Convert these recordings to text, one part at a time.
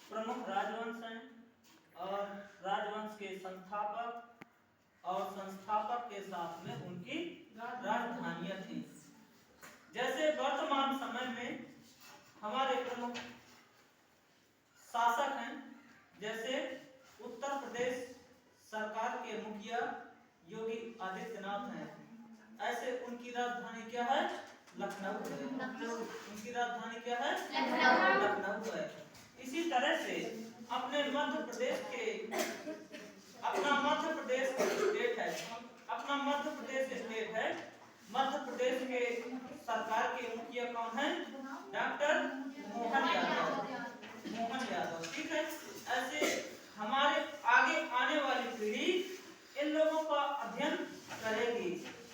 प्रमुख राजवंश हैं और राजवंश के संस्थापक और संस्थापक के साथ में उनकी राजधानियां थी। जैसे वर्तमान समय में हमारे प्रमुख शासक हैं, जैसे उत्तर प्रदेश सरकार के मुखिया योगी आदित्यनाथ हैं, ऐसे उनकी राजधानी क्या है? लखनऊ है। उनकी राजधानी क्या है? लखनऊ है। इसी तरह से अपने मध्य प्रदेश के अपना मध्य प्रदेश स्टेट है, अपना मध्य प्रदेश स्टेट है। मध्य प्रदेश के सरकार के मुखिया कौन है? डॉक्टर मोहन यादव। मोहन यादव, ठीक है। ऐसे हमारे आगे आने वाली पीढ़ी इन लोगों का अध्ययन करेगी।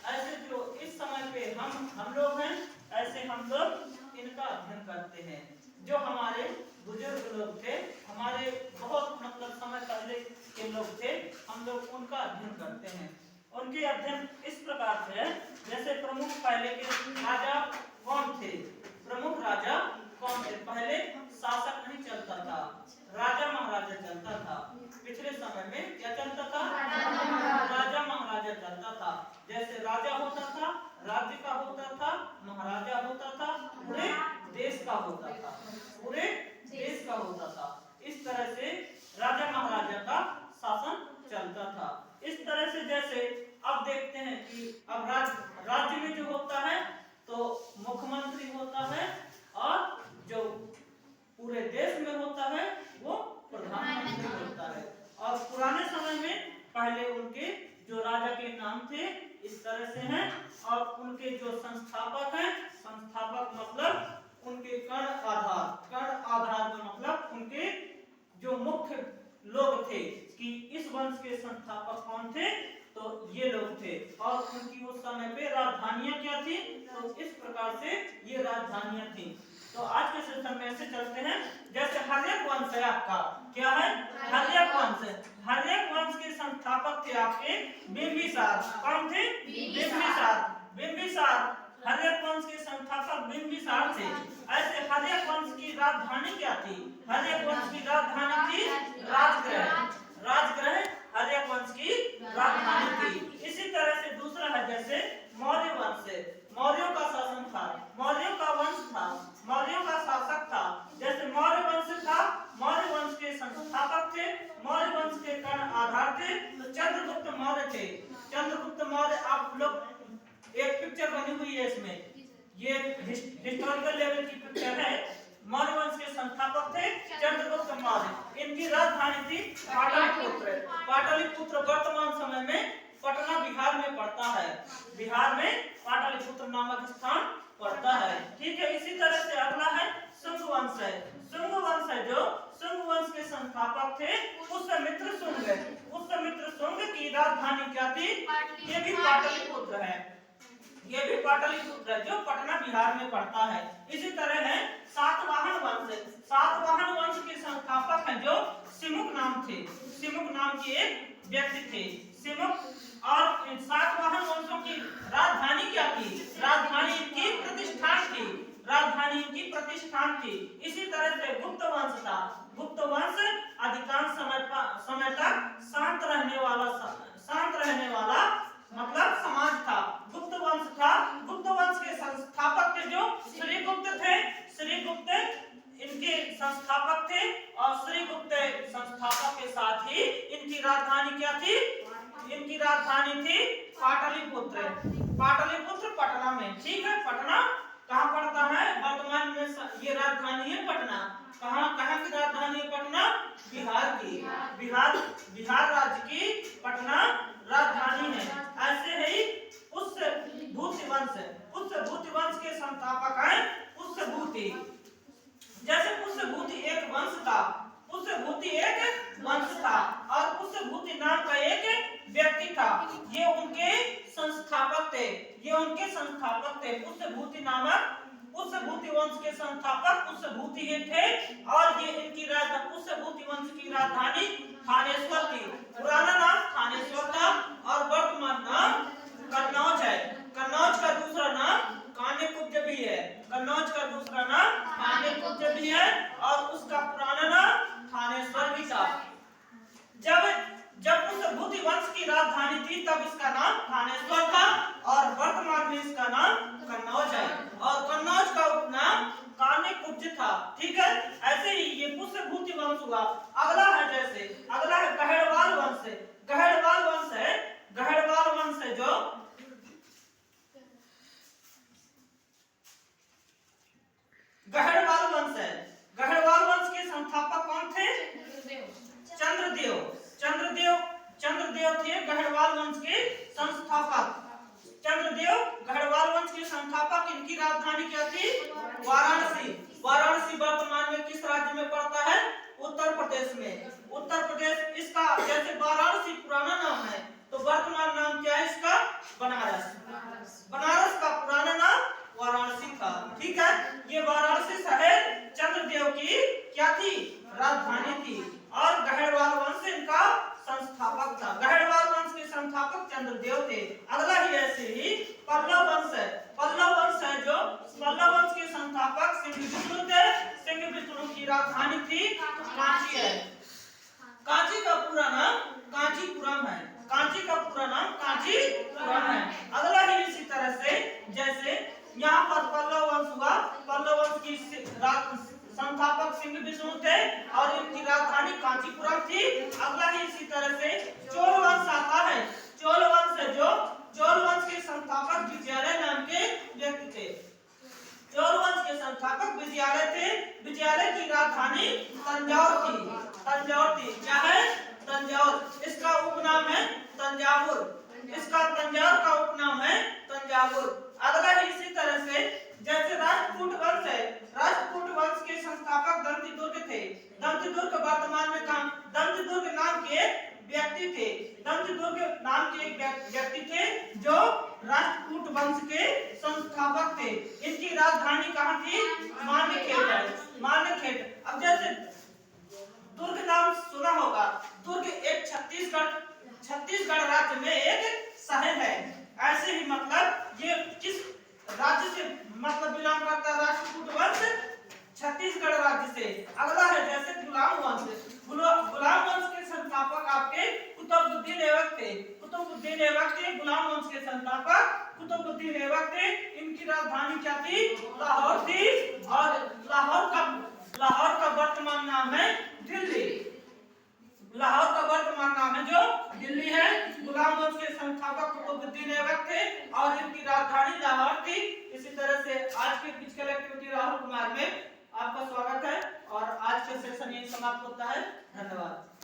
ऐसे जो इस समय पे हम लोग हैं, ऐसे हम लोग इनका अध्ययन करते हैं। जो हमारे बुजुर्ग लोग थे, हमारे बहुत मतलब समय पहले के लोग थे, हम लोग उनका अध्ययन करते हैं। उनके अध्ययन इस प्रकार से है, जैसे प्रमुख पहले के राजा कौन थे? प्रमुख राजा कौन थे? पहले शासक नहीं चलता था, राजा महाराजा चलता था। पिछले समय में क्या चलता था? राजा महाराजा चलता था। जैसे राजा होता था, राज्य का होता था, महाराजा होता था, पूरे देश का होता था, पूरे देश का होता था। इस तरह से राजा महाराजा का शासन चलता था। इस तरह से जैसे अब देखते हैं कि अब राज्य में जो होता है तो मुख्यमंत्री होता है, और जो पूरे देश में होता है वो प्रधानमंत्री होता है। और पुराने समय में पहले उनके जो राजा के नाम थे इस तरह से हैं, और उनके जो संस्थापक हैं, संस्थापक मतलब उनके कर्ण आधार का मतलब उनके जो मुख्य लोग थे कि इस वंश के संस्थापक कौन थे, तो ये लोग थे। और उनकी उस समय पे राजधानियां क्या थी? तो इस प्रकार से ये राजधानियां थी। तो आज के सेशन में ऐसे चलते हैं, जैसे हर्यक वंश है आपका, क्या है? हर्यक वंश है। हर्यक वंश के संस्थापक थे आपके बिंबिसार। कौन थे? बिंबिसार हर्यक वंश के संस्थापक बिंबिसार थे। ऐसे हर्यक वंश की राजधानी क्या थी? हर्यक वंश की राजधानी थी राजगृह हर्यक वंश की राजधानी थी। इसी तरह से दूसरा है जैसे मौर्य वंश है। मौर्यों का शासन था, मौर्यों का वंश था, मौर्यों का शासक था। जैसे मौर्य वंश था, मौर्य वंश के संस्थापक थे, मौर्य वंश के कर्ण आधार थे, तो चंद्रगुप्त मौर्य थे। चंद्रगुप्त मौर्य आप लोग एक पिक्चर बनी हुई है इसमें, ये हिस्टोरिकल लेवल की पिक्चर है। मौर्य वंश के संस्थापक थे चंद्रगुप्त मौर्य। इनकी राजधानी थी पाटलिपुत्र। पाटलिपुत्र वर्तमान समय में पटना बिहार में पड़ता है। बिहार में पाटलिपुत्र नामक स्थान पड़ता है, ठीक है। इसी तरह से अगला है शुंग वंश है। शुंग वंश है जो शुंग वंश के संस्थापक थे पुष्यमित्र शुंग। पुष्यमित्र शुंग की राजधानी क्या थी? ये भी पाटलिपुत्र है, ये भी पाटलिपुत्र है जो पटना बिहार में पड़ता है। इसी तरह है सातवाहन वंश। सातवाहन वंश के संस्थापक हैं जो सिमुक नाम थे। सिमुक नाम के एक व्यक्ति थे, सिमुक। और सातवाहन वंशों की राजधानी क्या थी? राजधानी इनकी प्रतिष्ठान थी, राजधानी इनकी प्रतिष्ठान थी। इसी तरह से गुप्त वंश था। गुप्त वंश अधिकांश समय तक शांत रहने वाला मतलब समाज था, गुप्त वंश था। गुप्त वंश के संस्थापक थे जो श्रीगुप्त थे। श्रीगुप्त इनके संस्थापक थे, और श्रीगुप्त संस्थापक के साथ ही इनकी राजधानी क्या थी? इनकी राजधानी थी पाटलिपुत्र। पाटलिपुत्र पटना में, ठीक है। पटना कहाँ पड़ता है? वर्तमान में ये राजधानी है पटना। कहाँ की राजधानी है? पटना बिहार की। बिहार राज्य की पटना राजधानी है। ऐसे ही पुष्यभूति वंश। पुष्यभूति वंश के संस्थापक हैं पुष्यभूति। जैसे पुष्यभूति एक वंश था, पुष्यभूति एक वंश था, और पुष्यभूति नाम का एक व्यक्ति था। ये उनके संस्थापक थे, ये उनके संस्थापक थे। पुष्यभूति नामक पुष्यभूति वंश के संस्थापक पुष्यभूति ही थे, और ये इनकी राजधानी पुष्यभूति वंश की राजधानी थानेश्वर थी। पुराना नाम थानेश्वर था और वर्तमान नाम कन्नौज है। कन्नौज का दूसरा नाम कान्यकुब्ज भी है। कन्नौज का दूसरा नाम कान्यकुब्ज भी है, और उसका पुराना नाम हुआ। अगला है जैसे अगला है गहड़वाल वंश। गहड़वाल वंश है, गहड़वाल वंश है जो गहड़वाल वंश है। गहड़वाल वंश के संस्थापक कौन थे? चंद्रदेव। चंद्रदेव चंद्रदेव थे गहड़वाल वंश के संस्थापक। चंद्रदेव गहड़वाल वंश के संस्थापक। इनकी राजधानी क्या थी? वाराणसी। वाराणसी वर्तमान में किस राज्य में पड़ता है? उत्तर प्रदेश में। उत्तर प्रदेश। इसका जैसे वाराणसी पुराना नाम है तो वर्तमान नाम क्या है इसका? बनारस। बनारस का पुराना नाम वाराणसी था। ठीक है, ये वाराणसी शहर चंद्रदेव की क्या थी? राजधानी थी। और गहड़वाल वंश इनका संस्थापक था। गहड़वाल वंश के संस्थापक चंद्रदेव थे। अगला ही ऐसे ही पल्लव वंश है। पल्लव वंश है जो पल्लव वंश के संस्थापक सिंहविष्णु थे। सिंहविष्णु की राजधानी थी कांची है। कांची का पूरा नाम कांचीपुरम है। कांची का पूरा नाम कांचीपुरम है। अगला ही इसी तरह से जैसे यहाँ पर पल्लव वंश हुआ। पल्लव वंश की संस्थापक सिंहविष्णु थे और इनकी राजधानी कांचीपुरम थी। अगला ही इसी तरह से चोल वंश आता है। चोल वंश है जो चोल वंश के संस्थापक विजयालय नाम के व्यक्ति थे। चोल वंश के संस्थापक विजयालय थे। विजयालय की राजधानी तंजौर थी। तंजौर थी। क्या है? तंजौर। इसका उपनाम है तंजावुर। इसका तंजौर का उपनाम है तंजावुर। अगला ही इसी तरह से जैसे राष्ट्रकूट वंश है। राष्ट्रकूट वंश के संस्थापक दंतिदुर्ग थे। दंतिदुर्ग वर्तमान में दंतिदुर्ग नाम के व्यक्ति थे। दंतिदुर्ग नाम के एक व्यक्ति थे जो राष्ट्रकूट वंश के संस्थापक थे। इनकी राजधानी कहाँ थी? मान्यखेड़ है। मान्यखेड़। अब जैसे दुर्ग नाम सुना होगा। दुर्ग एक छत्तीसगढ़ राज्य में एक शहर है। ऐसे ही मतलब ये किस राज्य से मतलब बिलोंग करता है? राष्ट्रकूट वंश छत्तीसगढ़ राज्य से। अगला है जैसे गुलाम वंश। गुलाम वंश के संस्थापक आपके कुतुबुद्दीन ऐबक थे। कुतुबुद्दीन ऐबक थे गुलाम वंश के संस्थापक कुतुबुद्दीन ऐबक थे। इनकी राजधानी क्या थी? लाहौर थी। और लाहौर का वर्तमान नाम है दिल्ली। लाहौर का वर्तमान नाम है जो दिल्ली है। गुलाम वंश के संस्थापक कुतुबुद्दीन ऐबक थे और इनकी राजधानी लाहौर थी। इसी तरह से आज के फिजिकल एक्टिविटी राहुल कुमार में आपका स्वागत है और आज का सेशन यही समाप्त होता है। धन्यवाद।